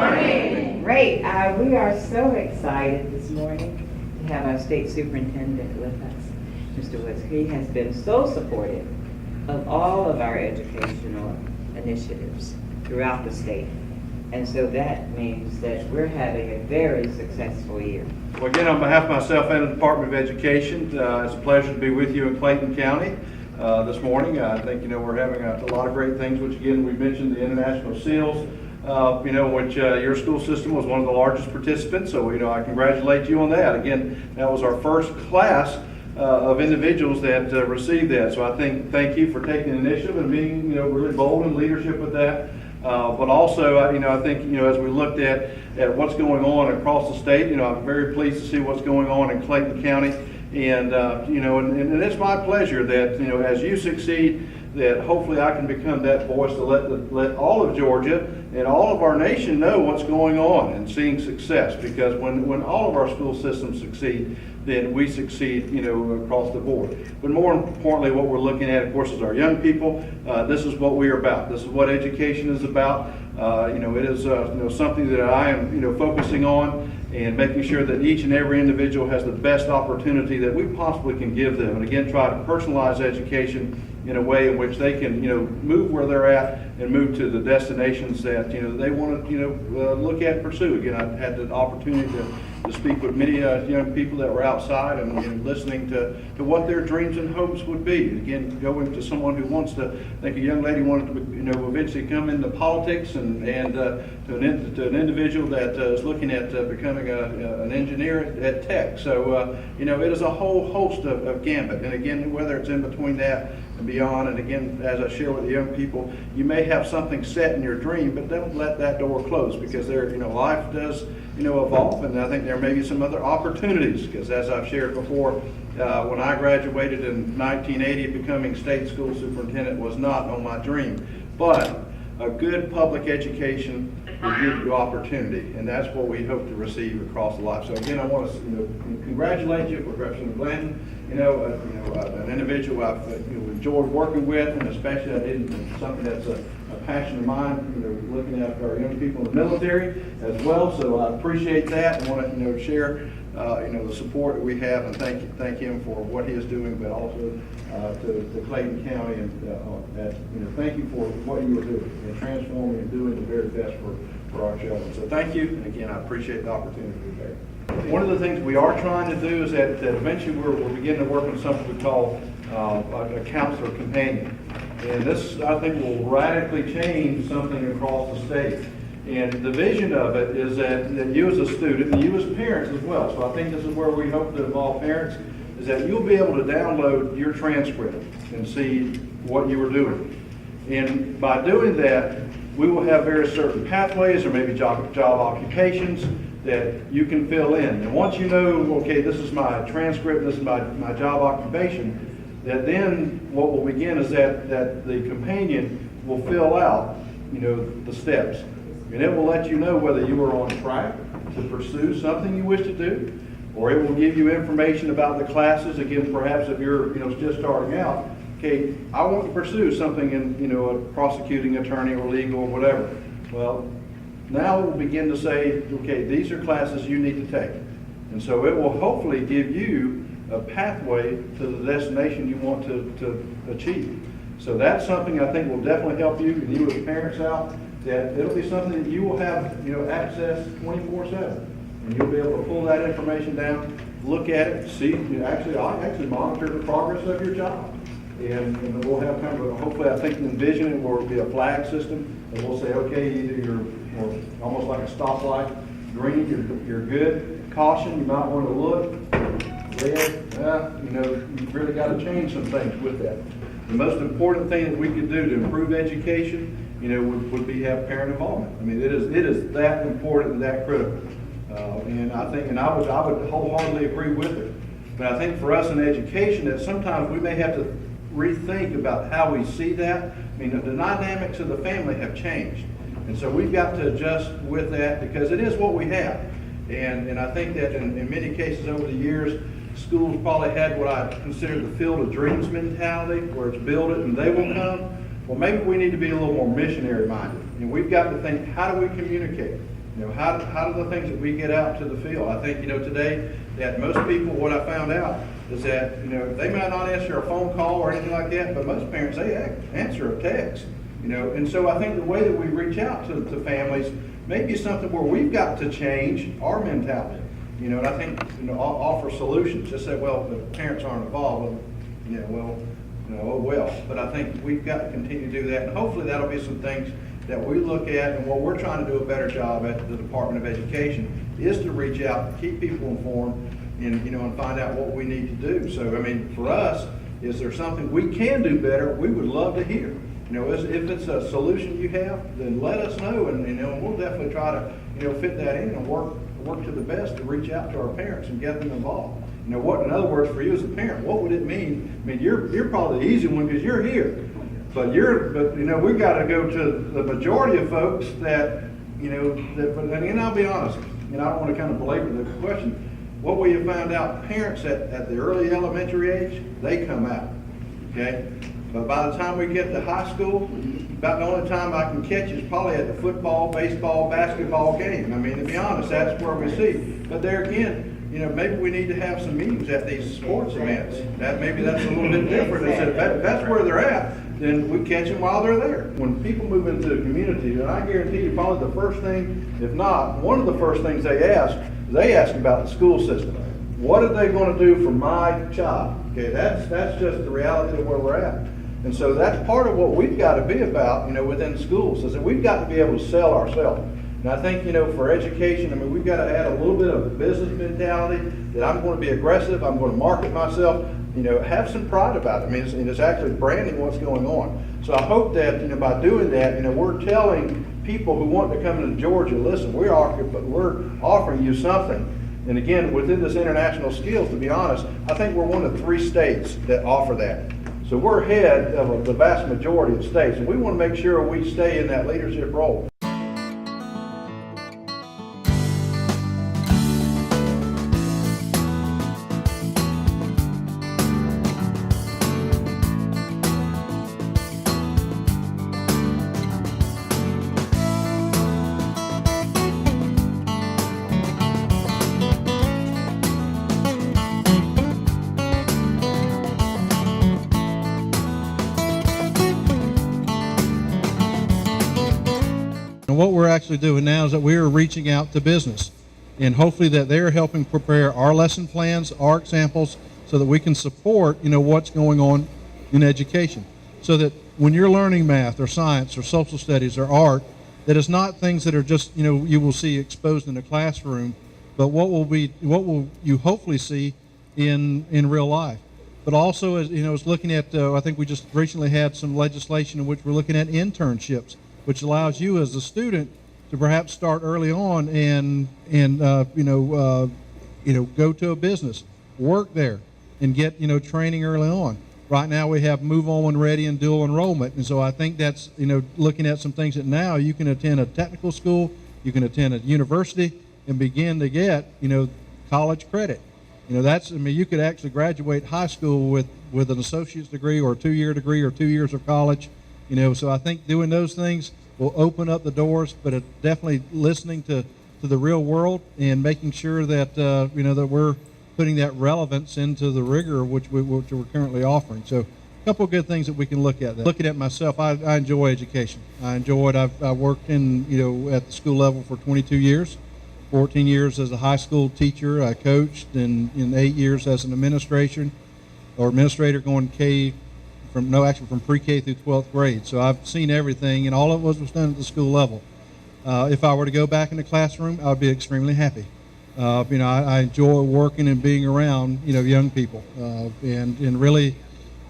morning. Great. We are so excited this morning to have our state superintendent with us, Mr. Woods. He has been so supportive of all of our educational initiatives throughout the state. And so that means that we're having a very successful year. Well, again, on behalf of myself and the Department of Education, it's a pleasure to be with you in Clayton County this morning. I think, we're having a lot of great things, which again, we mentioned the International SEALs, which your school system was one of the largest participants. So, I congratulate you on that. Again, that was our first class of individuals that received that. So I thank you for taking the initiative and being, really bold in leadership with that. But also, I think, as we looked at what's going on across the state, I'm very pleased to see what's going on in Clayton County. And, and it's my pleasure that, as you succeed, that hopefully I can become that voice to let all of Georgia and all of our nation know what's going on and seeing success. Because when all of our school systems succeed, then we succeed, across the board. But more importantly, what we're looking at, of course, is our young people. This is what we're about. This is what education is about. It is something that I am focusing on and making sure that each and every individual has the best opportunity that we possibly can give them. And again, try to personalize education in a way in which they can move where they're at and move to the destinations that they want to look at and pursue. Again, I had the opportunity to speak with many young people that were outside and listening to what their dreams and hopes would be. Again, going to someone who wants to, I think a young lady wanted to eventually come into politics, and to an individual that is looking at becoming an engineer at Tech. So it is a whole host of gambit. And again, whether it's in between that and beyond, and again, as I share with the young people, you may have something set in your dream, but don't let that door close, because life does evolve, and I think there may be some other opportunities, because as I've shared before, when I graduated in 1980, becoming state school superintendent was not on my dream, but a good public education will give you opportunity, and that's what we hope to receive across the life. So again, I want to congratulate you for Representative Glenn, an individual I've enjoyed working with, and especially I did something that's a passion of mine, looking after our young people in the military as well. So I appreciate that and want to share the support that we have, and thank him for what he is doing, but also to Clayton County, and thank you for what you are doing and transforming and doing the very best for our children. So thank you, and again, I appreciate the opportunity today. One of the things we are trying to do is that eventually we're beginning to work on something we call a counselor companion. And this, I think, will radically change something across the state. And the vision of it is that you as a student, and you as parents as well, so I think this is where we hope to involve parents, is that you'll be able to download your transcript and see what you were doing. And by doing that, we will have various certain pathways or maybe job occupations that you can fill in. And once you know, okay, this is my transcript, this is my job occupation, that then what will begin is that the companion will fill out, the steps. And it will let you know whether you are on track to pursue something you wish to do, or it will give you information about the classes. Again, perhaps if you're just starting out, okay, I want to pursue something in a prosecuting attorney or legal or whatever. Well, now we'll begin to say, okay, these are classes you need to take. And so it will hopefully give you a pathway to the destination you want to achieve. So that's something I think will definitely help you and you as parents out, that it'll be something that you will have access 24/7. And you'll be able to pull that information down, look at it, see, I'll monitor the progress of your child. And we'll have kind of hopefully I think envision it will be a flag system, and we'll say, okay, either you're almost like a stoplight, green, you're good, caution, you might want to look, red, you've really got to change some things with that. The most important thing that we could do to improve education, would be have parent involvement. I mean, it is that important and that critical. And I think, and I would wholeheartedly agree with it. But I think for us in education, that sometimes we may have to rethink about how we see that. I mean, the dynamics of the family have changed. And so we've got to adjust with that, because it is what we have. And I think that in many cases over the years, schools probably had what I consider the field of dreams mentality, where it's build it and they will come. Well, maybe we need to be a little more missionary minded. And we've got to think, how do we communicate? You know, how do the things that we get out to the field? I think, you know, today that most people, what I found out is that, you know, they might not answer a phone call or anything like that, but most parents, they answer a text, you know. And so I think the way that we reach out to families may be something where we've got to change our mentality, you know, and I think, you know, offer solutions. Just say, well, the parents aren't involved, well, you know, oh well. But I think we've got to continue to do that, and hopefully that'll be some things that we look at, and what we're trying to do a better job at the Department of Education is to reach out, keep people informed, and, you know, and find out what we need to do. So, I mean, for us, is there something we can do better? We would love to hear. You know, if it's a solution you have, then let us know, and, you know, we'll definitely try to, you know, fit that in and work to the best to reach out to our parents and get them involved. You know, what, in other words, for you as a parent, what would it mean? I mean, you're probably the easy one because you're here. But you know, we've got to go to the majority of folks that, you know, and I'll be honest, and I don't want to kind of belabor the question. What we have found out, parents at the early elementary age, they come out, okay? But by the time we get to high school, about the only time I can catch is probably at the football, baseball, basketball game. I mean, to be honest, that's where we see. But there again, you know, maybe we need to have some meetings at these sports events. Maybe that's a little bit different. If that's where they're at, then we catch them while they're there. When people move into the community, and I guarantee you probably the first thing, if not, one of the first things they ask about the school system. What are they going to do for my child? Okay, that's just the reality of where we're at. And so that's part of what we've got to be about, you know, within schools, is that we've got to be able to sell ourselves. And I think, you know, for education, I mean, we've got to add a little bit of a business mentality that I'm going to be aggressive, I'm going to market myself, you know, have some pride about it. I mean, it's actually branding what's going on. So I hope that, you know, by doing that, you know, we're telling people who want to come into Georgia, listen, we're offering you something. And again, within this international skills, to be honest, I think we're one of 3 states that offer that. So we're ahead of the vast majority of states, and we want to make sure we stay in that leadership role. And what we're actually doing now is that we are reaching out to business, and hopefully that they're helping prepare our lesson plans, our examples, so that we can support, you know, what's going on in education. So that when you're learning math or science or social studies or art, that it's not things that are just, you know, you will see exposed in a classroom, but what will you hopefully see in real life. But also, as you know, is looking at, I think we just recently had some legislation in which we're looking at internships, which allows you as a student to perhaps start early on and go to a business, work there, and get, you know, training early on. Right now we have Move On When Ready and dual enrollment, and so I think that's, you know, looking at some things that now you can attend a technical school, you can attend a university, and begin to get, you know, college credit. You know, that's, I mean, you could actually graduate high school with an associate's degree or a 2-year degree or 2 years of college. You know, so I think doing those things will open up the doors, but definitely listening to the real world and making sure that, you know, that we're putting that relevance into the rigor which we're currently offering. So a couple of good things that we can look at. Looking at myself, I enjoy education. I enjoy it. I've worked in, you know, at the school level for 22 years, 14 years as a high school teacher. I coached in 8 years as an administrator going from pre-K through 12th grade. So I've seen everything, and all of it was done at the school level. If I were to go back in the classroom, I would be extremely happy. You know, I enjoy working and being around, you know, young people. And really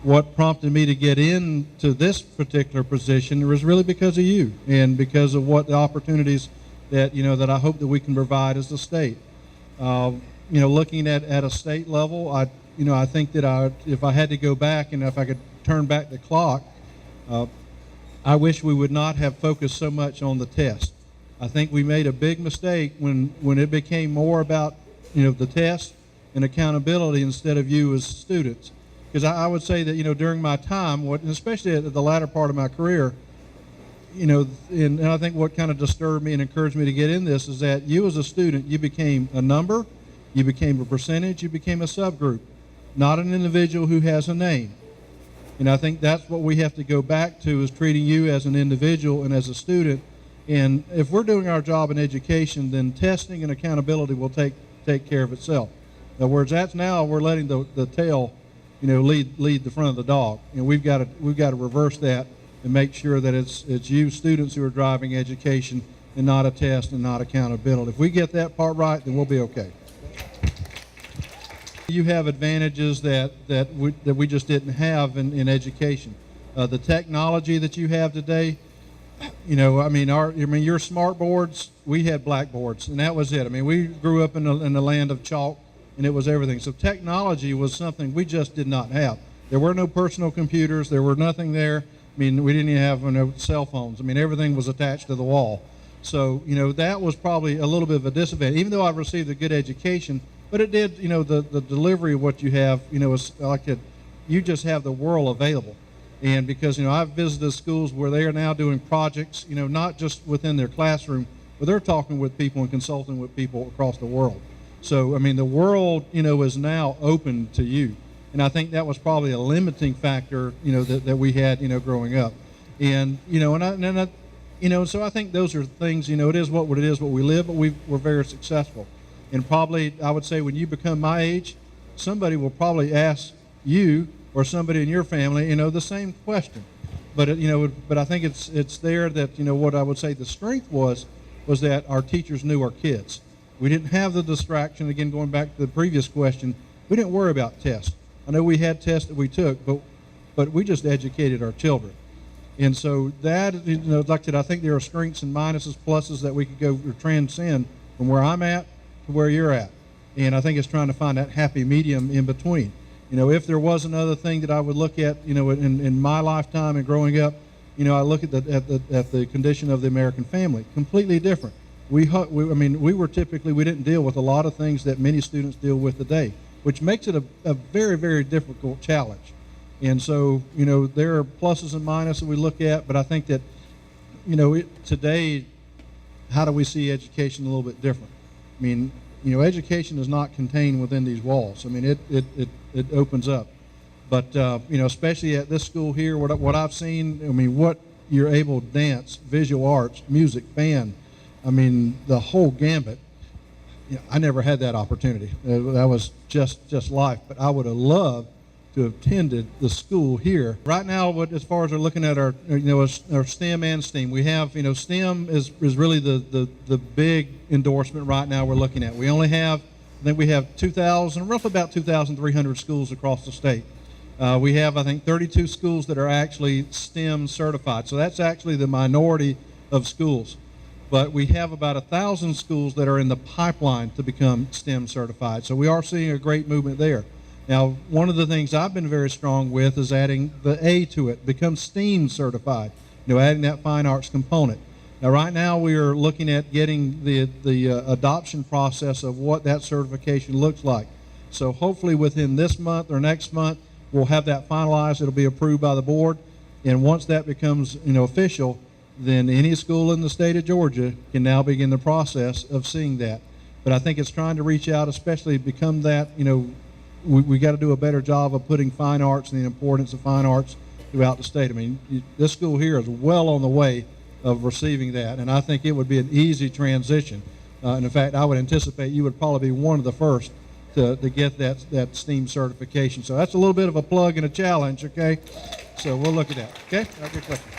what prompted me to get into this particular position was really because of you and because of what the opportunities that, you know, that I hope that we can provide as a state. You know, looking at a state level, I think that if I had to go back and if I could turn back the clock, I wish we would not have focused so much on the test. I think we made a big mistake when it became more about, you know, the test and accountability instead of you as students. Because I would say that, you know, during my time, especially at the latter part of my career, you know, and I think what kind of disturbed me and encouraged me to get in this is that you as a student, you became a number, you became a percentage, you became a subgroup, not an individual who has a name. And I think that's what we have to go back to, is treating you as an individual and as a student. And if we're doing our job in education, then testing and accountability will take care of itself. In other words, that's now we're letting the tail, you know, lead the front of the dog. And we've got to reverse that and make sure that it's you students who are driving education and not a test and not accountability. If we get that part right, then we'll be okay. You have advantages that we just didn't have in education. The technology that you have today, you know, I mean, your smart boards, we had blackboards, and that was it. I mean, we grew up in the land of chalk, and it was everything. So technology was something we just did not have. There were no personal computers. There were nothing there. I mean, we didn't even have no cell phones. I mean, everything was attached to the wall. So, you know, that was probably a little bit of a disadvantage, even though I've received a good education. But it did, you know, the delivery of what you have, you know, is like you just have the world available. And because, you know, I've visited schools where they are now doing projects, you know, not just within their classroom, but they're talking with people and consulting with people across the world. So, I mean, the world, you know, is now open to you. And I think that was probably a limiting factor, you know, that we had, you know, growing up. And, you know, you know, so I think those are things, you know, it is what we live, but we're very successful. And probably, I would say, when you become my age, somebody will probably ask you or somebody in your family, you know, the same question. But, you know, but I think it's there that, you know, what I would say the strength was that our teachers knew our kids. We didn't have the distraction, again, going back to the previous question, we didn't worry about tests. I know we had tests that we took, but we just educated our children. And so that, you know, like I said, I think there are strengths and minuses, pluses that we could go or transcend from where I'm at to where you're at. And I think it's trying to find that happy medium in between. You know, if there was another thing that I would look at, you know, in my lifetime and growing up, you know, I look at the condition of the American family, completely different. We didn't deal with a lot of things that many students deal with today, which makes it a very, very difficult challenge. And so, you know, there are pluses and minuses we look at, but I think that, you know, today, how do we see education a little bit different? I mean, you know, education is not contained within these walls. I mean, it opens up. But, you know, especially at this school here, what I've seen, I mean, what you're able to dance, visual arts, music, band, I mean, the whole gambit. You know, I never had that opportunity. That was just life. But I would have loved to have attended the school here. Right now, as far as we're looking at our, you know, our STEM and STEAM, we have, you know, STEM is really the big endorsement right now we're looking at. We only have, I think we have roughly about 2,300 schools across the state. We have, I think, 32 schools that are actually STEM certified. So that's actually the minority of schools. But we have about 1,000 schools that are in the pipeline to become STEM certified. So we are seeing a great movement there. Now, one of the things I've been very strong with is adding the A to it, become STEAM certified, you know, adding that fine arts component. Now, right now we are looking at getting the adoption process of what that certification looks like. So hopefully within this month or next month, we'll have that finalized. It'll be approved by the board. And once that becomes, you know, official, then any school in the state of Georgia can now begin the process of seeing that. But I think it's trying to reach out, especially become that, you know, we got to do a better job of putting fine arts and the importance of fine arts throughout the state. I mean, this school here is well on the way of receiving that, and I think it would be an easy transition. And in fact, I would anticipate you would probably be one of the first to get that STEAM certification. So that's a little bit of a plug and a challenge, okay? So we'll look at that, okay? That's a good question.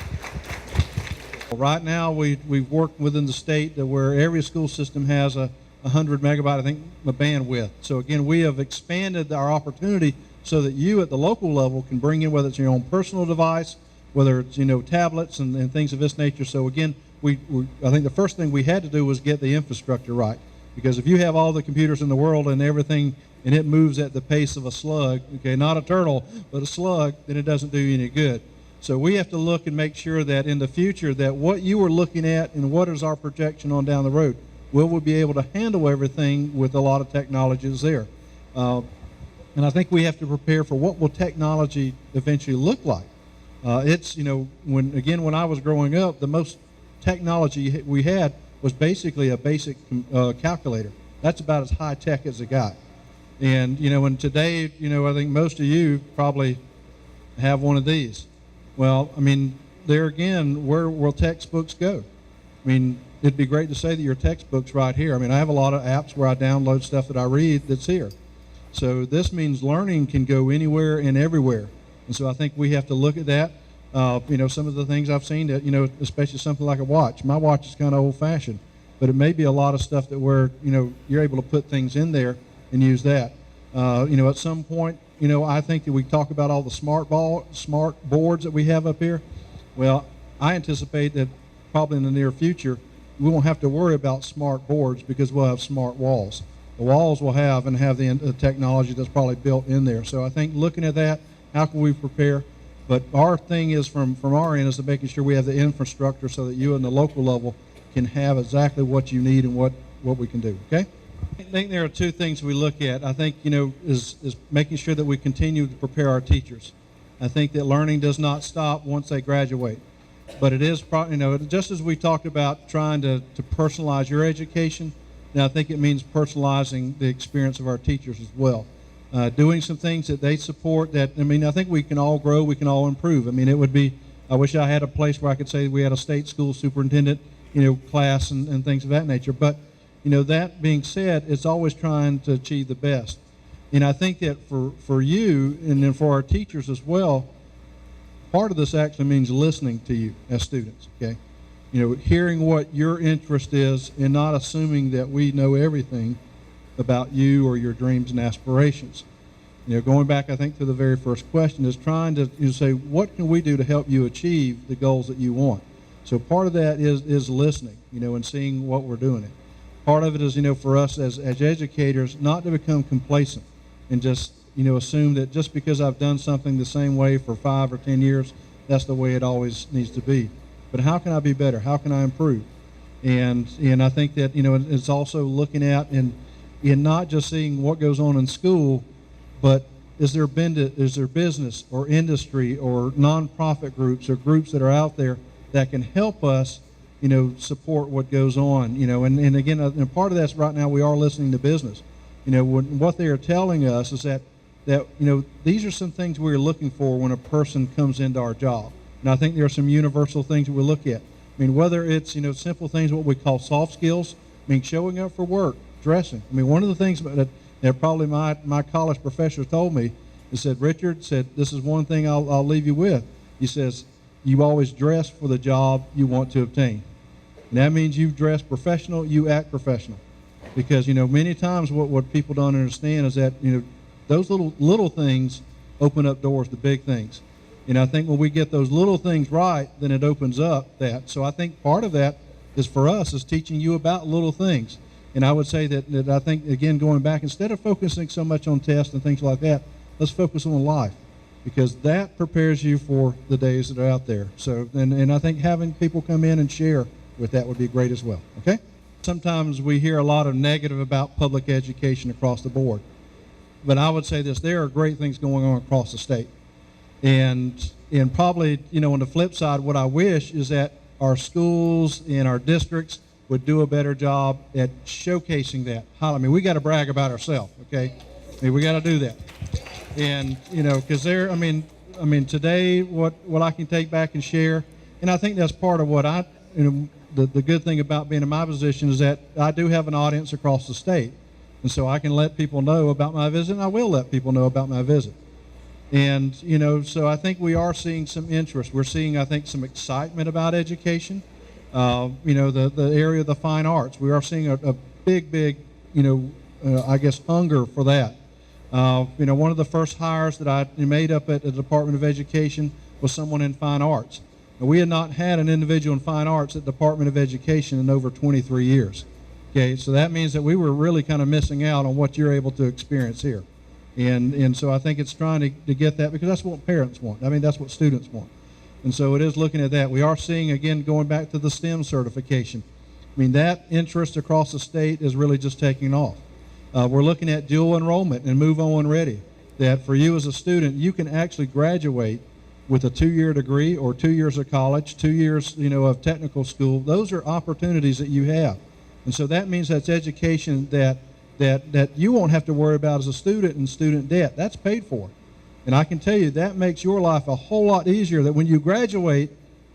Right now, we've worked within the state that where every school system has a 100 megabyte, I think, bandwidth. So again, we have expanded our opportunity so that you at the local level can bring in, whether it's your own personal device, whether it's, you know, tablets and things of this nature. So again, I think the first thing we had to do was get the infrastructure right. Because if you have all the computers in the world and everything, and it moves at the pace of a slug, okay, not a turtle, but a slug, then it doesn't do you any good. So we have to look and make sure that in the future that what you are looking at and what is our projection on down the road, will we be able to handle everything with a lot of technologies there. And I think we have to prepare for what will technology eventually look like. It's, when I was growing up, the most technology we had was basically a basic calculator. That's about as high tech as it got. And, and today, I think most of you probably have one of these. Well, I mean, there again, where will textbooks go? I mean, it'd be great to say that your textbook's right here. I mean, I have a lot of apps where I download stuff that I read that's here. So this means learning can go anywhere and everywhere. And so I think we have to look at that. Some of the things I've seen that, especially something like a watch. My watch is kind of old-fashioned, but it may be a lot of stuff that where, you're able to put things in there and use that. At some point, I think that we talk about all the smart boards that we have up here. Well, I anticipate that probably in the near future, we won't have to worry about smart boards because we'll have smart walls. The walls will have the technology that's probably built in there. So I think looking at that, how can we prepare? But our thing is from our end is to making sure we have the infrastructure so that you and the local level can have exactly what you need and what we can do, okay? I think there are two things we look at. I think, is making sure that we continue to prepare our teachers. I think that learning does not stop once they graduate. But it is, just as we talked about trying to personalize your education, now I think it means personalizing the experience of our teachers as well. Doing some things that they support that, I think we can all grow, we can all improve. I wish I had a place where I could say we had a state school superintendent, class and things of that nature. But, that being said, it's always trying to achieve the best. And I think that for you and then for our teachers as well, part of this actually means listening to you as students, okay? Hearing what your interest is and not assuming that we know everything about you or your dreams and aspirations. Going back, I think, to the very first question is trying to say, what can we do to help you achieve the goals that you want? So part of that is listening, and seeing what we're doing. Part of it is, for us as educators, not to become complacent and just, assume that just because I've done something the same way for 5 or 10 years, that's the way it always needs to be. But how can I be better? How can I improve? And I think that, it's also looking at and not just seeing what goes on in school, but is there business or industry or nonprofit groups or groups that are out there that can help us, support what goes on, and again, and part of that's right now we are listening to business. What they are telling us is that these are some things we're looking for when a person comes into our job. And I think there are some universal things that we look at. Whether it's, simple things, what we call soft skills, showing up for work, dressing. One of the things that probably my college professor told me, he said, Richard, this is one thing I'll leave you with. He says, you always dress for the job you want to obtain. And that means you dress professional, you act professional. Because, many times what people don't understand is that, those little things open up doors to big things. And I think when we get those little things right, then it opens up that. So I think part of that is for us is teaching you about little things. And I would say that I think, again, going back, instead of focusing so much on tests and things like that, let's focus on life, because that prepares you for the days that are out there. So, and I think having people come in and share with that would be great as well, okay? Sometimes we hear a lot of negative about public education across the board. But I would say this, there are great things going on across the state. And probably, on the flip side, what I wish is that our schools and our districts would do a better job at showcasing that. We got to brag about ourselves, okay? We got to do that. And, because today, what I can take back and share, and I think that's part of what the good thing about being in my position is that I do have an audience across the state. And so I can let people know about my visit, and I will let people know about my visit. And, so I think we are seeing some interest. We're seeing, I think, some excitement about education. The area of the fine arts. We are seeing a big, hunger for that. One of the first hires that I made up at the Department of Education was someone in fine arts. And we had not had an individual in fine arts at the Department of Education in over 23 years. Okay, so that means that we were really kind of missing out on what you're able to experience here. And so I think it's trying to get that, because that's what parents want. That's what students want. And so it is looking at that. We are seeing, again, going back to the STEM certification. That interest across the state is really just taking off. We're looking at dual enrollment and Move On Ready, that for you as a student, you can actually graduate with a 2-year degree or 2 years of college, 2 years, of technical school. Those are opportunities that you have. And so that means that's education that you won't have to worry about as a student and student debt. That's paid for. And I can tell you that makes your life a whole lot easier, that when you graduate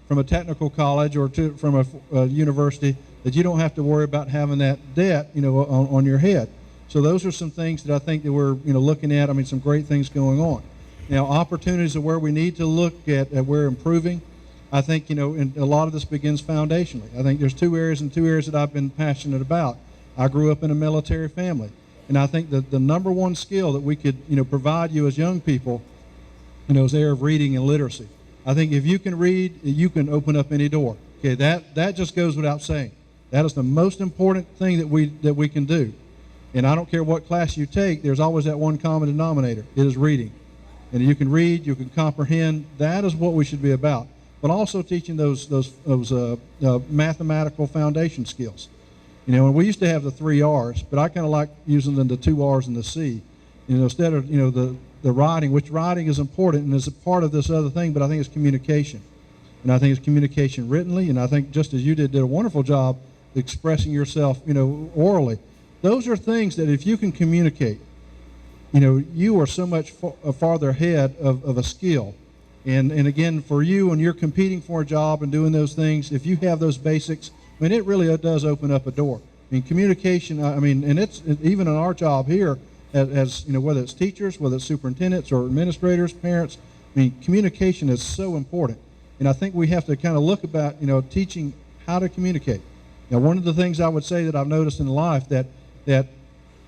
from a technical college or from a university, that you don't have to worry about having that debt, on your head. So those are some things that I think that we're, looking at. I mean, some great things going on. Now, opportunities are where we need to look at where improving. I think, and a lot of this begins foundationally. I think there's two areas that I've been passionate about. I grew up in a military family. And I think that the number one skill that we could, provide you as young people, is the area of reading and literacy. I think if you can read, you can open up any door. Okay, that just goes without saying. That is the most important thing that we can do. And I don't care what class you take, there's always that one common denominator. It is reading. And you can read, you can comprehend. That is what we should be about. But also teaching those mathematical foundation skills. And we used to have the 3 R's, but I kind of like using the 2 R's and the C. Instead of, the writing, which writing is important and is a part of this other thing, but I think it's communication. And I think it's communication writtenly, and I think just as you did a wonderful job expressing yourself, orally. Those are things that if you can communicate, you are so much farther ahead of a skill. And again, for you, when you're competing for a job and doing those things, if you have those basics, I mean, it really does open up a door. I mean, communication, and it's even in our job here, as whether it's teachers, whether it's superintendents or administrators, parents, I mean, communication is so important. And I think we have to kind of look about, teaching how to communicate. Now, one of the things I would say that I've noticed in life that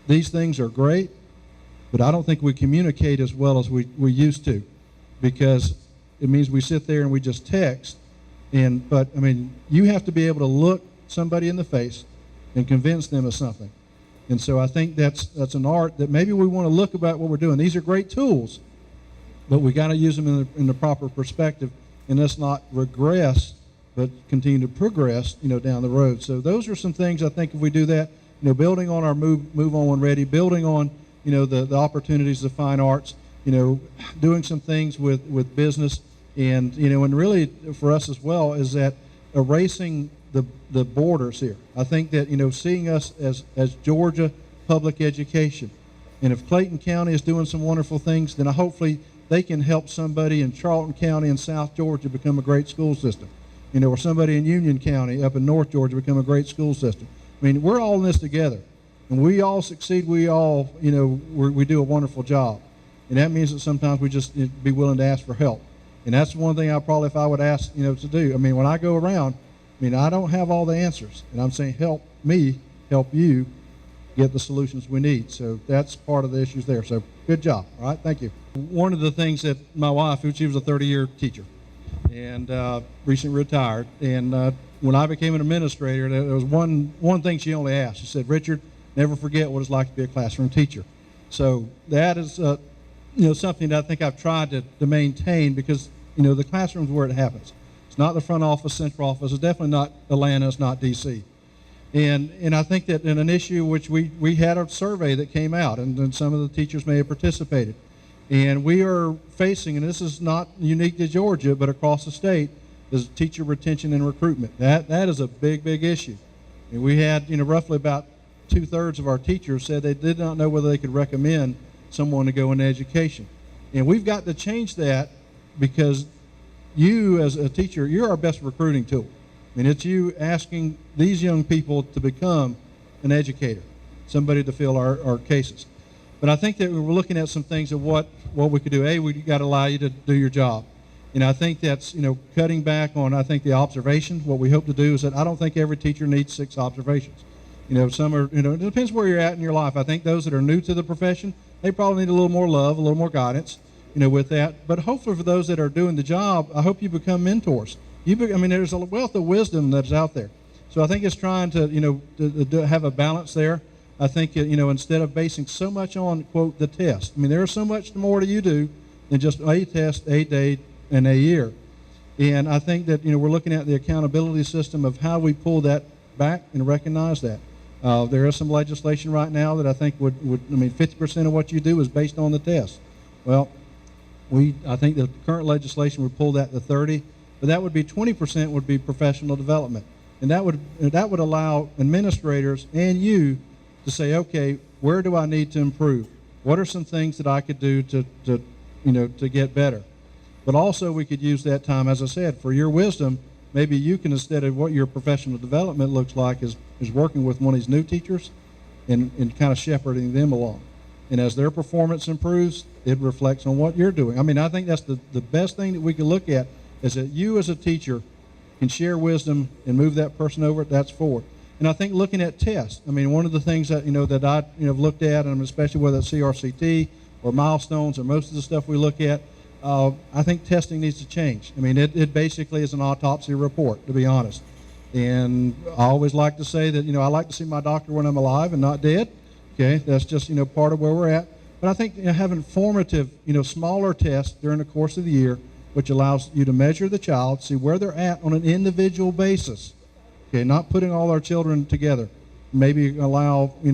these things are great, but I don't think we communicate as well as we used to, because it means we sit there and we just text. But you have to be able to look somebody in the face and convince them of something. And so I think that's an art that maybe we want to look about what we're doing. These are great tools, but we got to use them in the proper perspective, and let's not regress, but continue to progress, down the road. So those are some things I think if we do that, building on our move on when ready, building on, the opportunities of fine arts, doing some things with business. And and really for us as well is that erasing the borders here. I think that seeing us as Georgia public education, and if Clayton County is doing some wonderful things, then hopefully they can help somebody in Charlton County in South Georgia become a great school system, or somebody in Union County up in North Georgia become a great school system. I mean, we're all in this together, and we all succeed. We all we do a wonderful job, and that means that sometimes we just be willing to ask for help. And that's one thing if I would ask, to do. When I go around, I don't have all the answers. And I'm saying, help me, help you get the solutions we need. So that's part of the issues there. So good job. All right, thank you. One of the things that my wife, she was a 30-year teacher and recently retired. And when I became an administrator, there was one thing she only asked. She said, Richard, never forget what it's like to be a classroom teacher. So that is something that I think I've tried to maintain, because, the classroom is where it happens. It's not the front office, central office. It's definitely not Atlanta. It's not D.C. And I think that in an issue which we had a survey that came out, and some of the teachers may have participated. And we are facing, and this is not unique to Georgia, but across the state, is teacher retention and recruitment. That is a big, big issue. And we had, roughly about 2/3 of our teachers said they did not know whether they could recommend someone to go into education. And we've got to change that, because you as a teacher, you're our best recruiting tool. It's you asking these young people to become an educator, somebody to fill our cases. But I think that we're looking at some things of what we could do. We got to allow you to do your job. And I think that's, cutting back on, I think, the observations. What we hope to do is that I don't think every teacher needs 6 observations. Some are, it depends where you're at in your life. I think those that are new to the profession, they probably need a little more love, a little more guidance, with that. But hopefully for those that are doing the job, I hope you become mentors. There's a wealth of wisdom that's out there. So I think it's trying to, to have a balance there. I think, instead of basing so much on, quote, the test. There's so much more to you do than just a test, a day, and a year. And I think that, we're looking at the accountability system of how we pull that back and recognize that. There is some legislation right now that I think would 50% of what you do is based on the test. Well, I think the current legislation would pull that to 30, but that would be 20% would be professional development. And that would allow administrators and you to say, okay, where do I need to improve? What are some things that I could do to get better? But also we could use that time, as I said, for your wisdom. Maybe you can, instead of what your professional development looks like, is working with one of these new teachers and kind of shepherding them along. And as their performance improves, it reflects on what you're doing. I mean, I think that's the best thing that we can look at, is that you as a teacher can share wisdom and move that person over. That's forward. And I think looking at tests, I mean, one of the things that, that I have looked at, and especially whether it's CRCT or milestones or most of the stuff we look at, I think testing needs to change. I mean, it basically is an autopsy report, to be honest. And I always like to say that, I like to see my doctor when I'm alive and not dead. Okay, that's just, part of where we're at. But I think having formative, smaller tests during the course of the year, which allows you to measure the child, see where they're at on an individual basis. Okay, not putting all our children together. Maybe allow, you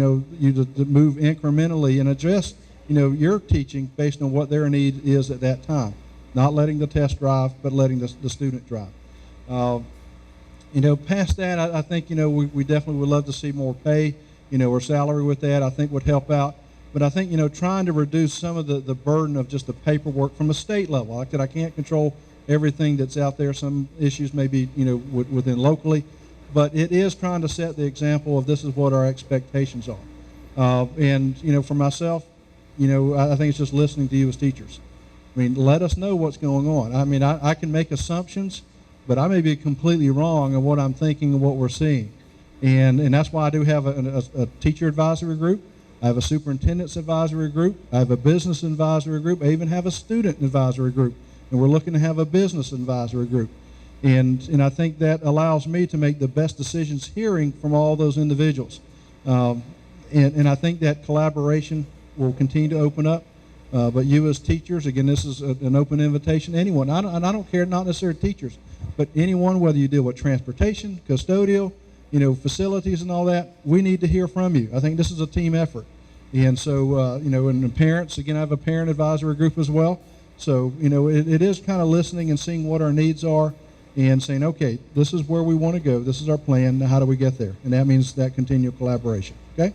to move incrementally and adjust, your teaching based on what their need is at that time. Not letting the test drive, but letting the student drive. Past that, I think, we definitely would love to see more pay, or salary with that, I think would help out. But I think, trying to reduce some of the burden of just the paperwork from a state level. Like that, I can't control everything that's out there. Some issues may be, within locally. But it is trying to set the example of this is what our expectations are. And, for myself, I think it's just listening to you as teachers. I mean, let us know what's going on. I mean, I can make assumptions, but I may be completely wrong in what I'm thinking and what we're seeing. And that's why I do have a teacher advisory group. I have a superintendent's advisory group. I have a business advisory group. I even have a student advisory group. And we're looking to have a business advisory group. And I think that allows me to make the best decisions hearing from all those individuals. And I think that collaboration will continue to open up. But you as teachers, again, this is an open invitation to anyone. I don't care, not necessarily teachers, but anyone, whether you deal with transportation, custodial, facilities and all that, we need to hear from you. I think this is a team effort. And so, and the parents, again, I have a parent advisory group as well. So, it is kind of listening and seeing what our needs are and saying, okay, this is where we want to go. This is our plan. Now, how do we get there? And that means that continual collaboration. Okay?